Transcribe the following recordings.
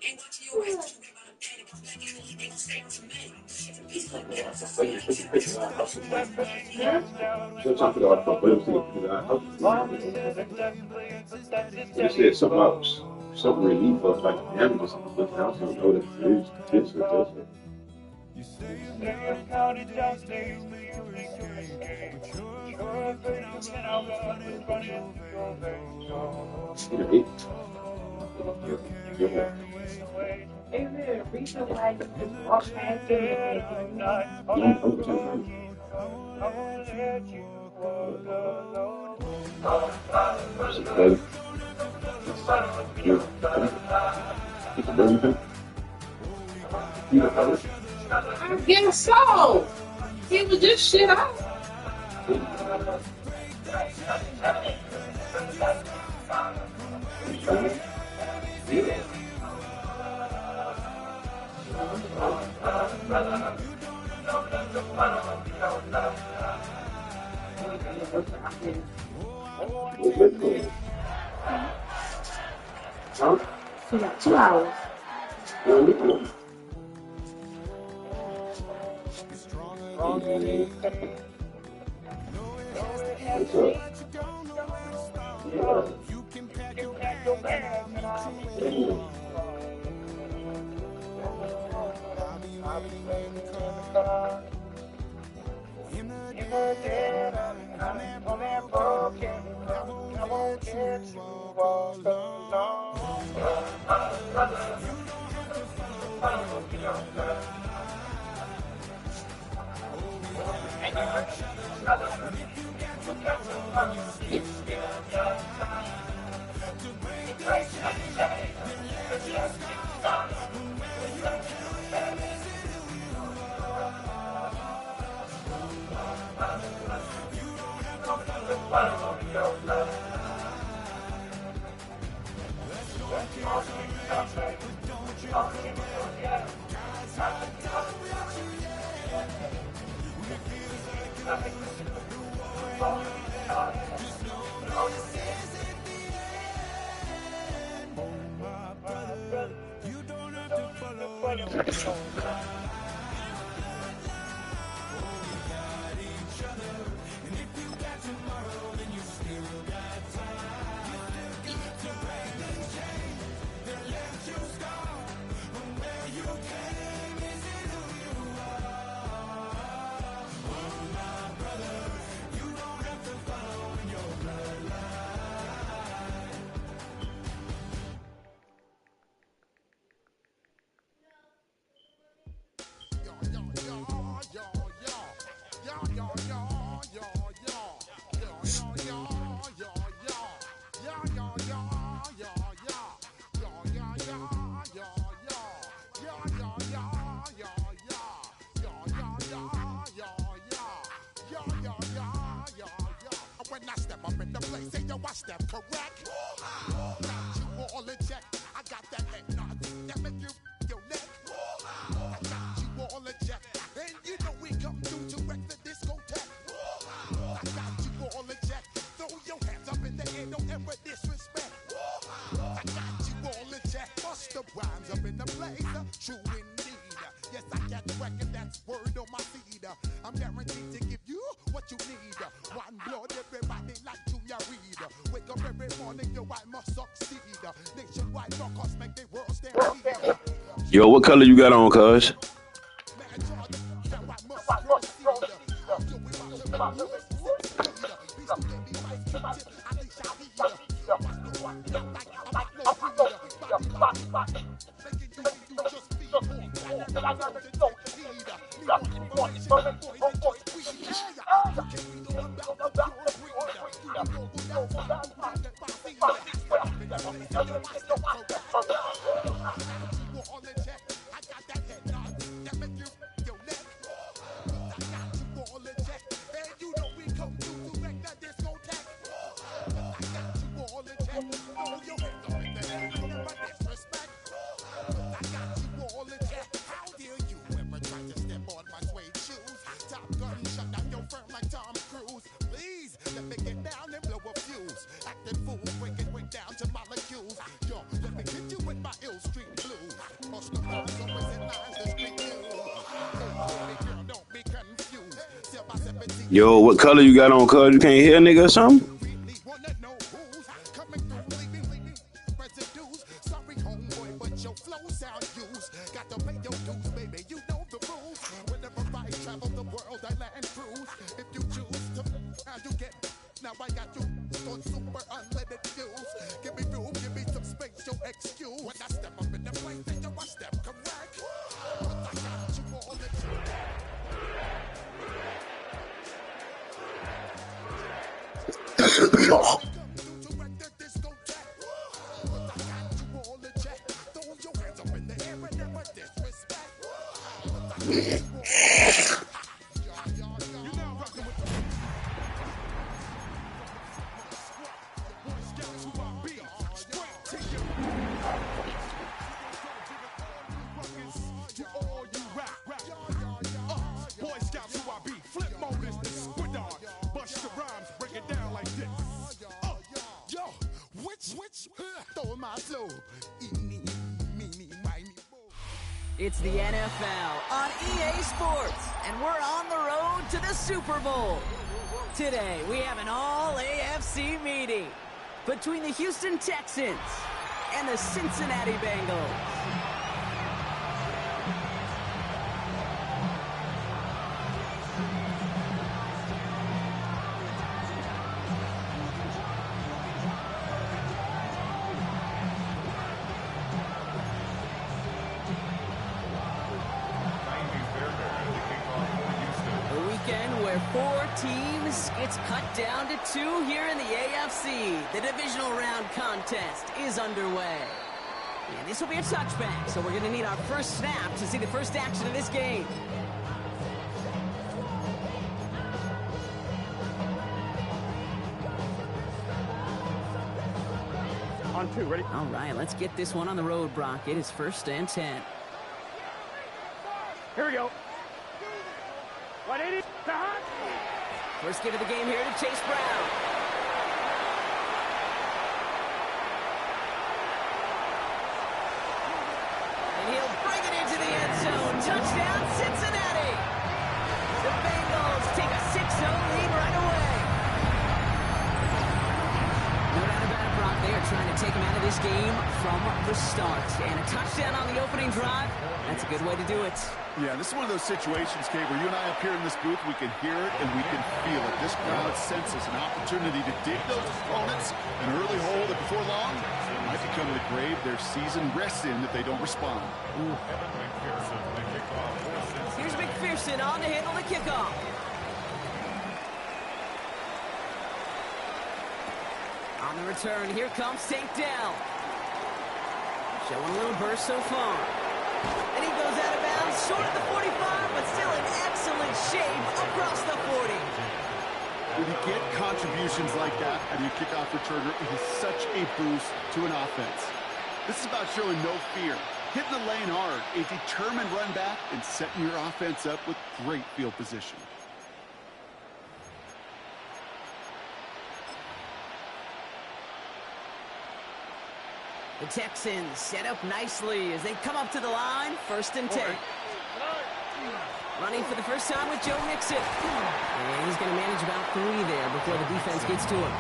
You said something about something relief of like damages in the house. I don't know what it is. This or this. You say you can't count it down, say you make your escape. But you're afraid of when I run and run into your face. You carry me away. Is there a reason why you just walk past it? I'm I won't let you walk alone. I guess so. He was just shit out. We got 2 hours. You can pack your bags and I'll be waiting. I'll be waiting in the car. In the dead of night, on that broken, I won't get you walk alone. You don't have to follow your When I step up in the place, say yo, I step correct. Got you all in check. I got that head nod that make you your neck. I got you all in check, and you know we come through to wreck the discotheque. I got you all in check. Throw your hands up in the air, don't ever disrespect. I got you all in check. Bust the rhymes up in the place, true indeed. Yes, I got the record, that's word on my feed. I'm guaranteed to give you what you need. One blood, everybody like Junior Reed. Wake up every morning, yo, I must succeed. Nationwide rockers make the world stand. Yo, what color you got on, cuz? Yo, what color you got on, cuz? You can't hear a nigga or something? Really wanna know who's coming through, leaving residues. Sorry, homeboy, but your flow sound used. Got to pay your dues, baby. You know the rules. Whenever I travel the world, I land cruise. If you choose to, how you get. Now I got you on super unleaded views. Give me room, give me some space, your excuse. When I step up in the place, then you I step correct. But I got you all the It's the NFL on EA Sports, and we're on the road to the Super Bowl. Today, we have an all-AFC meeting between the Houston Texans and the Cincinnati Bengals. Four teams gets cut down to 2 here in the AFC. The divisional round contest is underway. And this will be a touchback, so we're going to need our first snap to see the first action of this game. On 2, ready? All right, let's get this one on the road, Brock. It is 1st and 10. Here we go. 180. First give of the game here to Chase Brown. And he'll bring it into the end zone. Touchdown, Cincinnati. The Bengals take a 6-0 lead right away. No doubt about it, Brock. They are trying to take him out of this game from the start. And a touchdown on the opening drive, that's a good way to do it. Yeah, this is one of those situations, Kate, where you and I up here in this booth, we can hear it and we can feel it. This crowd senses an opportunity to dig those opponents an early hole that before long might become the grave their season rests in if they don't respond. Here's McPherson on to handle the kickoff. On the return, here comes St. Dell. Showing a little burst so far. And he goes out of bounds, short of the 45, but still in excellent shape across the 40. When you get contributions like that out of your kickoff returner, it is such a boost to an offense. This is about showing no fear, hitting the lane hard, a determined run back, and setting your offense up with great field position. The Texans set up nicely as they come up to the line, 1st and 10. Running for the first time with Joe Mixon. And he's going to manage about 3 there before the defense gets to him.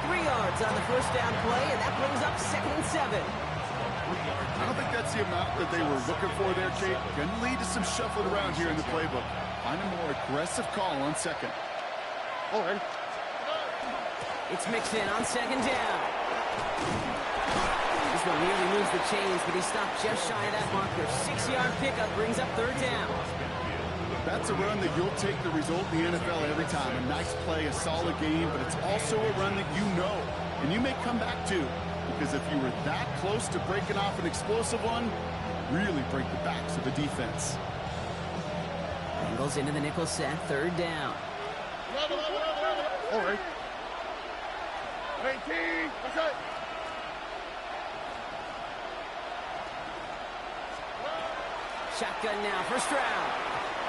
3 yards on the first down play, and that brings up 2nd and 7. I don't think that's the amount that they were looking for there, Kate. Going to lead to some shuffling around here in the playbook. Find a more aggressive call on 2nd. All right. It's Mixon on 2nd down. This one nearly moves the chains, but he stopped just shy of that marker. 6-yard pickup brings up 3rd down. That's a run that you'll take the result in the NFL every time. A nice play, a solid game, but it's also a run that you know, and you may come back to, because if you were that close to breaking off an explosive one, really break the backs of the defense. Bengals into the nickel set, 3rd down. All right. 19. That's it. Shotgun now, first round.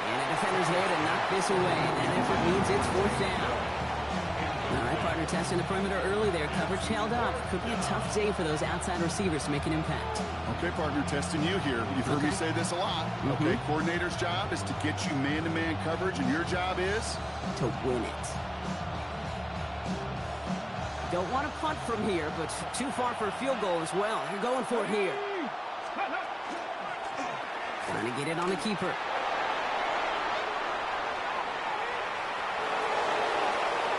And the defender's there to knock this away. That effort means it's 4th down. All right, partner, testing the perimeter early there. Coverage held up. Could be a tough day for those outside receivers to make an impact. Okay, partner, testing you here. You've heard me say this a lot. Okay, coordinator's job is to get you man-to-man coverage, and your job is? To win it. Don't want to punt from here, but too far for a field goal as well. You're going for it here. Trying to get it on the keeper.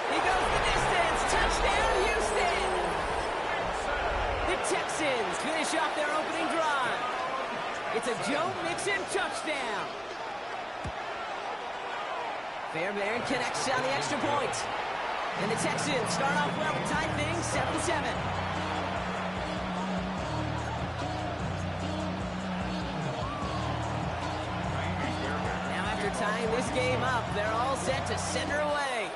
He goes the distance. Touchdown, Houston. The Texans finish off their opening drive. It's a Joe Mixon touchdown. Fairbairn connects on the extra point. And the Texans start off well to tie things 7-7. Now after tying this game up, they're all set to send her away.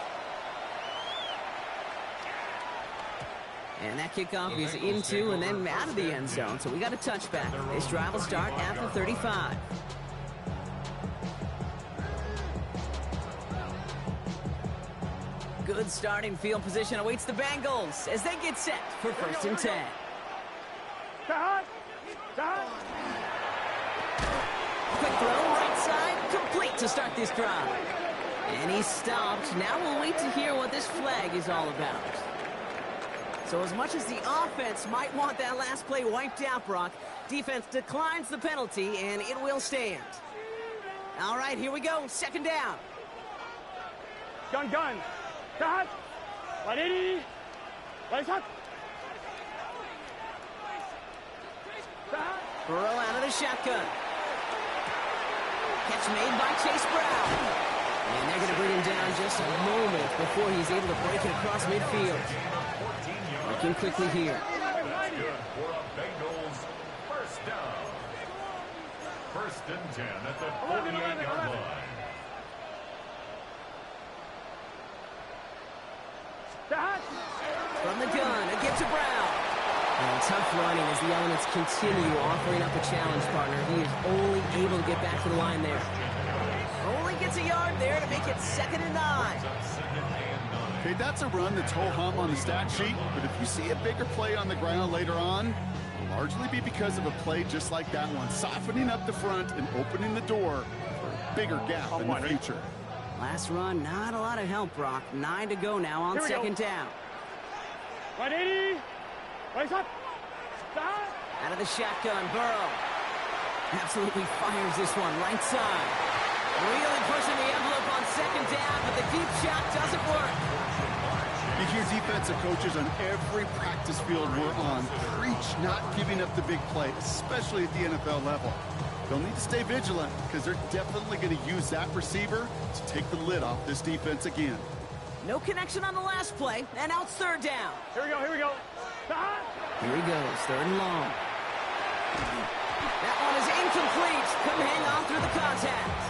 And that kickoff is into and then out of the end zone. So we got a touchback. This drive will start at the 35. Good starting field position awaits the Bengals as they get set for 1st and 10. Quick throw, right side, complete to start this drive. And he's stopped. Now we'll wait to hear what this flag is all about. So as much as the offense might want that last play wiped out, Brock, defense declines the penalty, and it will stand. All right, here we go. 2nd down. Gun. Start. 180. Right shot. Burrow out of the shotgun. Catch made by Chase Brown. And they're going to bring him down just a moment before he's able to break it across midfield. Working quickly here. Good for a Bengals first down. 1st and 10 at the 48-yard line. From the gun, a give to Brown. And tough running as the elements continue offering up a challenge, partner. He is only able to get back to the line there. Only gets a yard there to make it 2nd and 9. Okay, that's a run that's ho-hum on the stat sheet, but if you see a bigger play on the ground later on, it'll largely be because of a play just like that one, softening up the front and opening the door for a bigger gap in the future. Last run, not a lot of help, Brock. 9 to go now on 2nd down. 180. Right shot. Start. Out of the shotgun, Burrow. Absolutely fires this one, right side. Really pushing the envelope on 2nd down, but the deep shot doesn't work. You hear defensive coaches on every practice field we're on preach not giving up the big play, especially at the NFL level. They'll need to stay vigilant because they're definitely going to use that receiver to take the lid off this defense again. No connection on the last play, and now it's 3rd down. Here we go. Start. Here he goes, 3rd and long. That one is incomplete. Couldn't hang on through the contact.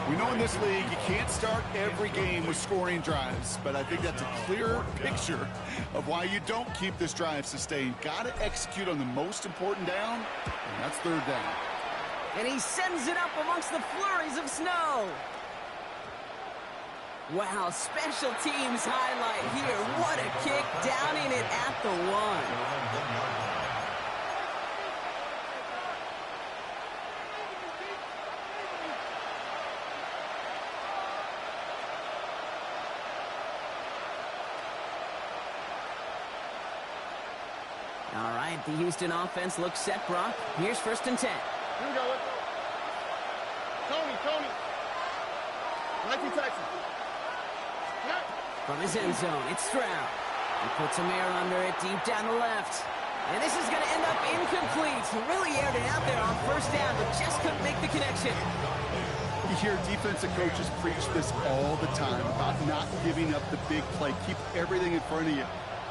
We know in this league you can't start every game with scoring drives, but I think that's a clear picture of why you don't keep this drive sustained. Got to execute on the most important down, and that's 3rd down. And he sends it up amongst the flurries of snow. Wow, special teams highlight here. What a kick, downing it at the 1. All right, the Houston offense looks set, Brock. Here's 1st and 10. Here we go. Let's go. Tony. 19 Texans. From his end zone, it's Stroud. He puts some air under it deep down the left. And this is going to end up incomplete. He really aired it out there on 1st down, but just couldn't make the connection. You hear defensive coaches preach this all the time about not giving up the big play. Keep everything in front of you.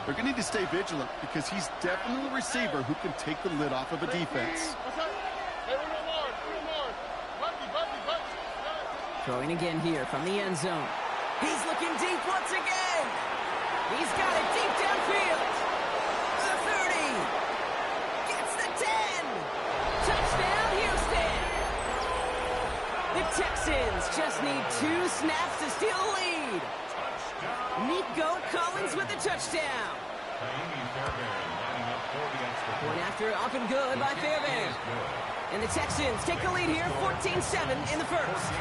They're going to need to stay vigilant because he's definitely a receiver who can take the lid off of a defense. Throwing again here from the end zone. He's looking deep once again. He's got it deep downfield. The 30. Gets the 10. Touchdown, Houston. The Texans just need 2 snaps to steal the lead. Nico Collins with the touchdown. Point after, up and good by Fairbairn. And the Texans take the lead here, 14-7 in the first.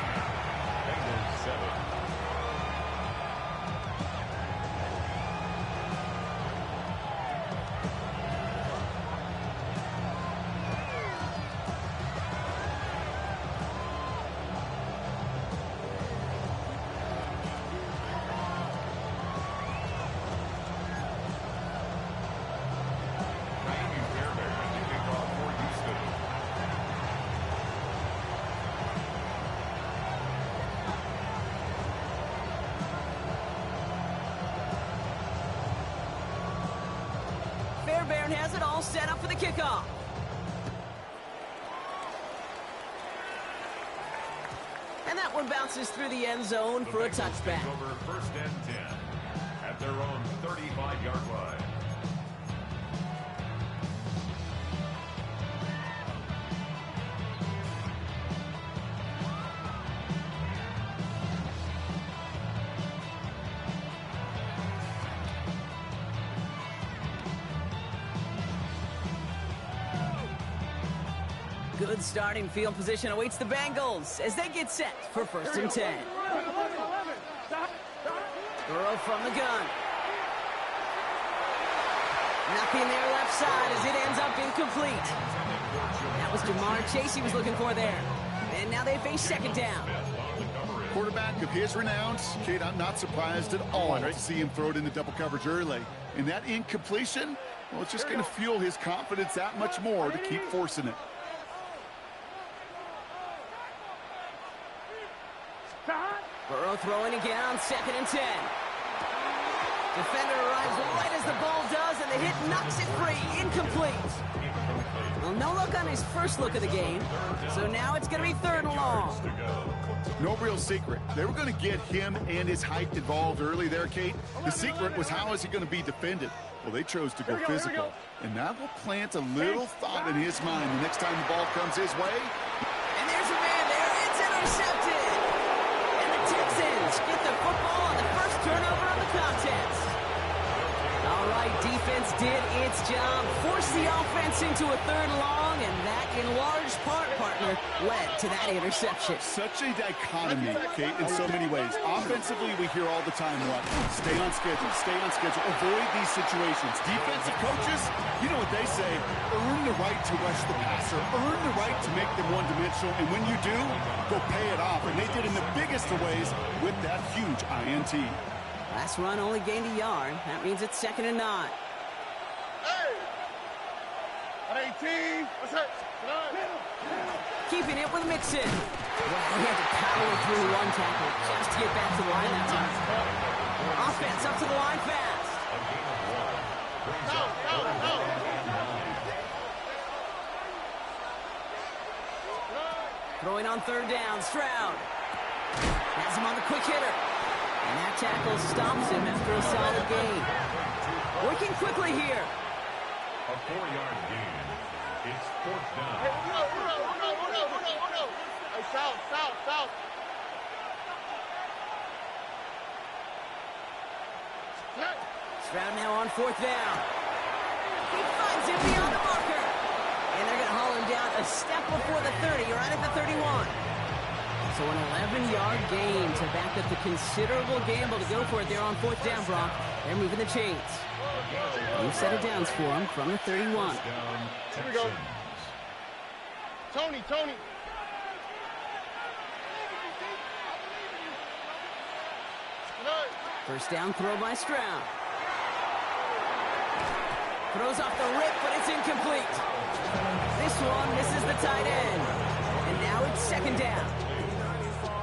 Fairbairn has it all set up for the kickoff. And that one bounces through the end zone for a touchback. Over first and 10 at their own 35-yard line. Good starting field position awaits the Bengals as they get set for first and 10. Burrow from the gun. Nothing there left side as it ends up incomplete. That was Jamar Chase he was looking for there. And now they face second down. Quarterback of his renounce, Kate, I'm not surprised at all to see him throw it into double coverage early. And that incompletion, well, it's just going to fuel his confidence that much more to keep forcing it. Burrow throwing again on second and 10. Defender arrives right as the ball does, and the hit knocks it free. Incomplete. Well, no look on his first look of the game, so now it's going to be third and long. No real secret. They were going to get him and his height involved early there, Kate. The secret was how is he going to be defended? Well, they chose to go physical, and that will plant a little thought in his mind the next time the ball comes his way. And there's a man there. It's intercepted. Texans get the football on the first turnover of the contest. All right, defense did its job, forced the offense into a third and long, and that, in large part, partner, led to that interception. Such a dichotomy, Kate, in so many ways. Offensively, we hear all the time what? Stay on schedule, avoid these situations. Defensive coaches, you know what they say, earn the right to rush the passer, earn the right to make them one-dimensional, and when you do, go pay it off. And they did in the biggest of ways with that huge INT. Last run only gained a yard. That means it's second and 9. Hey! At 18. What's that? Keeping it with Mixon. Well, he had to power through one tackle just to get back to the line that time. Offense up to the line fast. Throwing on third down, Stroud. Has him on the quick hitter. And that tackle stops him after a solid gain. Working quickly here. A 4-yard gain. It's fourth down. Hey, Uno. Hey, south. Stroud now on fourth down. He finds him beyond the marker. And they're going to haul him down a step before the 30, right at the 31. So an 11-yard gain to back up the considerable gamble to go for it there on fourth down, Brock. They're moving the chains. New set of downs for him from the 31. Here we go. Tony. First down throw by Stroud. Throws off the rip, but it's incomplete. This one misses the tight end. And now it's second down.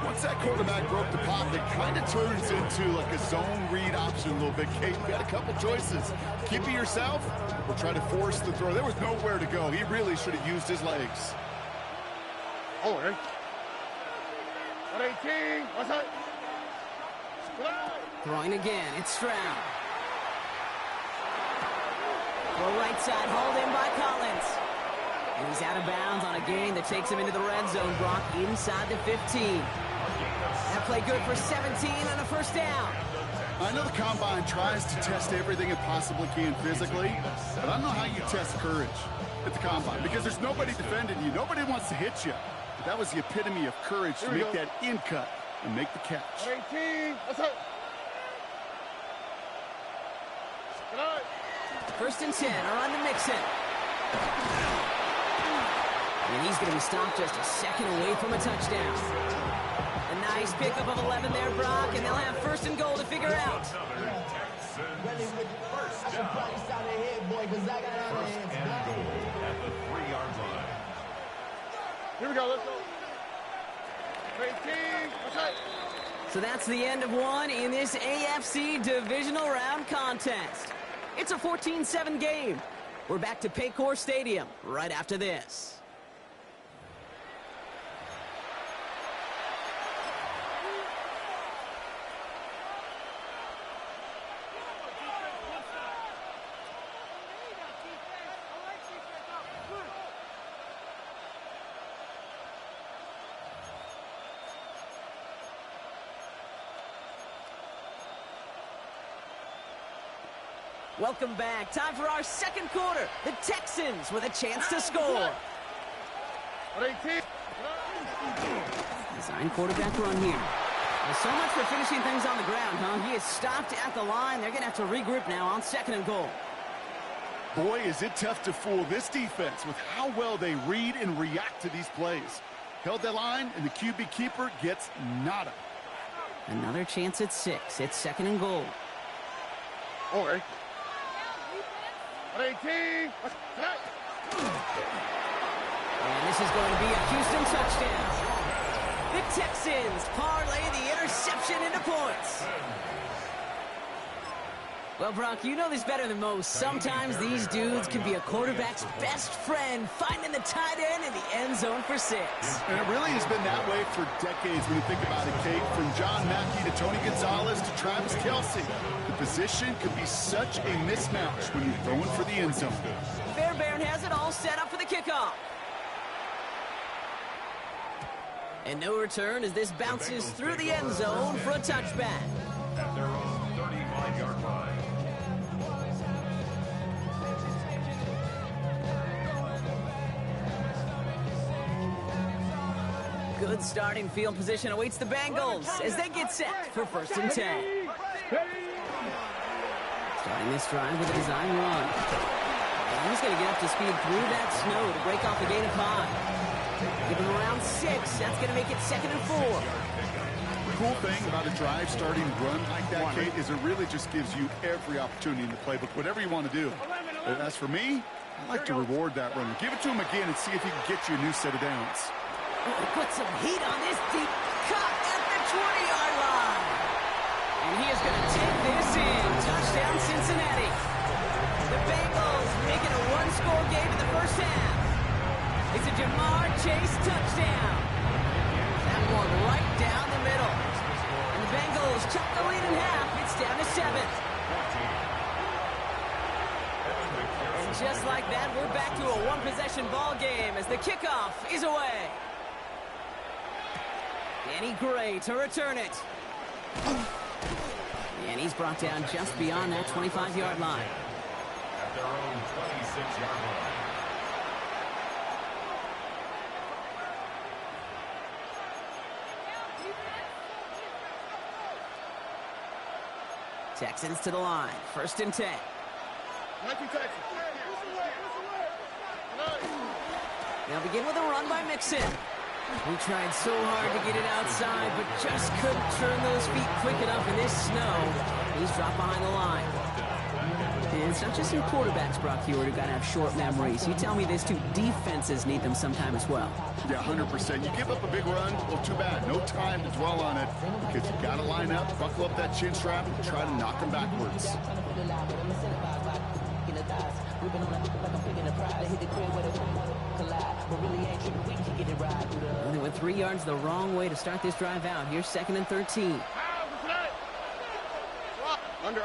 Once that quarterback broke the pocket, it kind of turns into like a zone read option a little bit. Kate, you got a couple choices. Keep it yourself or try to force the throw. There was nowhere to go. He really should have used his legs. Oh, hey. At 18. What's that? Throwing again, it's Stroud. Throw right side, hauled in by Collins. And he's out of bounds on a gain that takes him into the red zone, Brock, inside the 15. That play good for 17 and a first down. I know the Combine tries to test everything it possibly can physically, but I don't know how you test courage at the Combine because there's nobody defending you. Nobody wants to hit you. But that was the epitome of courage to make that in cut and make the catch. 18, let's go. First and 10, a run to Mixon. And he's going to be stopped just a second away from a touchdown. A nice pickup of 11 there, Brock, and they'll have first and goal to figure out. First down. First and goal at the 3-yard line. Here we go, let's go. 18, let's go. So that's the end of one in this AFC divisional round contest. It's a 14-7 game. We're back to Paycor Stadium right after this. Welcome back. Time for our second quarter. The Texans with a chance to score. 18. Design quarterback run here. Well, so much for finishing things on the ground, huh? He is stopped at the line. They're going to have to regroup now on second and goal. Boy, is it tough to fool this defense with how well they read and react to these plays. Held that line, and the QB keeper gets nada. Another chance at 6. It's second and goal. Okay. 18. And this is going to be a Houston touchdown. The Texans parlay the interception into points. Well, Brock, you know this better than most. Sometimes these dudes can be a quarterback's best friend, finding the tight end in the end zone for 6. And it really has been that way for decades when you think about it, Kate. From John Mackey to Tony Gonzalez to Travis Kelce. The position could be such a mismatch when you're throwing for the end zone. Fairbairn has it all set up for the kickoff. And no return as this bounces through the end zone for a touchback. At their own 35-yard line. Good starting field position awaits the Bengals as they get set for first and 10. Starting this drive with a design run. And he's going to get up to speed through that snow to break off the gain of 5. Give him around 6. That's going to make it second and 4. The cool thing about a drive starting run like that, Kate, is it really just gives you every opportunity in the playbook, whatever you want to do. As for me, I like to reward that runner. Give it to him again and see if he can get you a new set of downs. Put some heat on this deep cut at the 20-yard line. And he is going to take this in. Touchdown, Cincinnati. The Bengals make it a one-score game in the first half. It's a Jamar Chase touchdown. That one right down the middle. And the Bengals chop the lead in half. It's down to 7. And just like that, we're back to a one-possession ball game as the kickoff is away. Danny Gray to return it. And he's brought down just beyond that 25-yard line. At their own 26-yard line. Texans to the line. First and 10. They'll begin with a run by Mixon. He tried so hard to get it outside, but just couldn't turn those feet quick enough in this snow. He's dropped behind the line. And it's not just your quarterbacks, Brock Hewitt, who got to have short memories. You tell me this too, defenses need them sometime as well. Yeah, 100%. You give up a big run, well, too bad. No time to dwell on it because you got to line up, buckle up that chin strap, and try to knock them backwards. Well, they went 3 yards the wrong way to start this drive out. Here's second and 13. Under.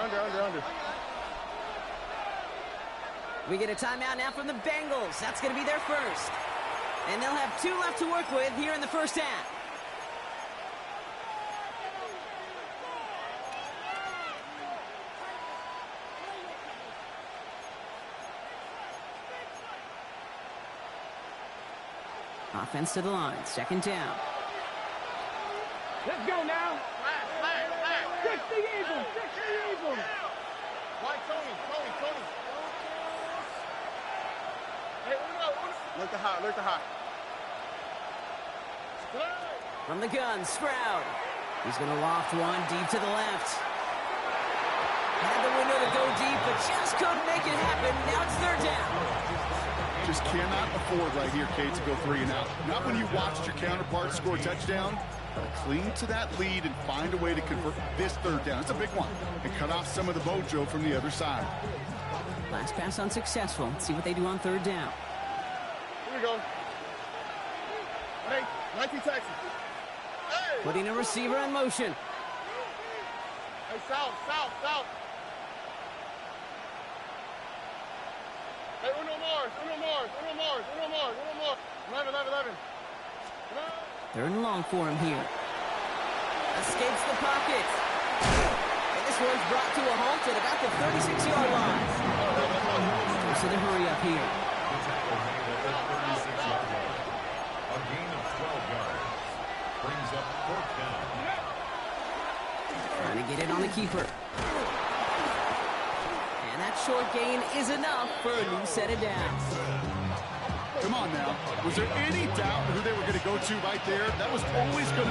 We get a timeout now from the Bengals. That's going to be their first. And they'll have 2 left to work with here in the first half. Offense to the line. Second down. Let's go now. Fix the Eagles. Fix the Eagles. Why, Tony? Hey, Uno. Look to high. From the gun, Stroud. He's going to loft one deep to the left. Had the window to go deep, but just couldn't make it happen. Now it's third down. Just cannot afford right here, Kate, to go 3 and out. Not when you watched your counterpart score a touchdown. Cling to that lead and find a way to convert this third down. It's a big one. And cut off some of the mojo from the other side. Last pass unsuccessful. Let's see what they do on third down. Here we go. Hey, 19 Texas. Hey! Putting a receiver in motion. Hey, south. Hey, Uno Mars. 11. Third and long for him here. Escapes the pocket. And this one's brought to a halt at about the 36-yard line. Goes to the hurry up here. A gain of 12 yards. Brings up fourth down. Trying to get it on the keeper. And that short gain is enough for a new set of downs. Come on now. Was there any doubt who they were going to go to right there? That was always going to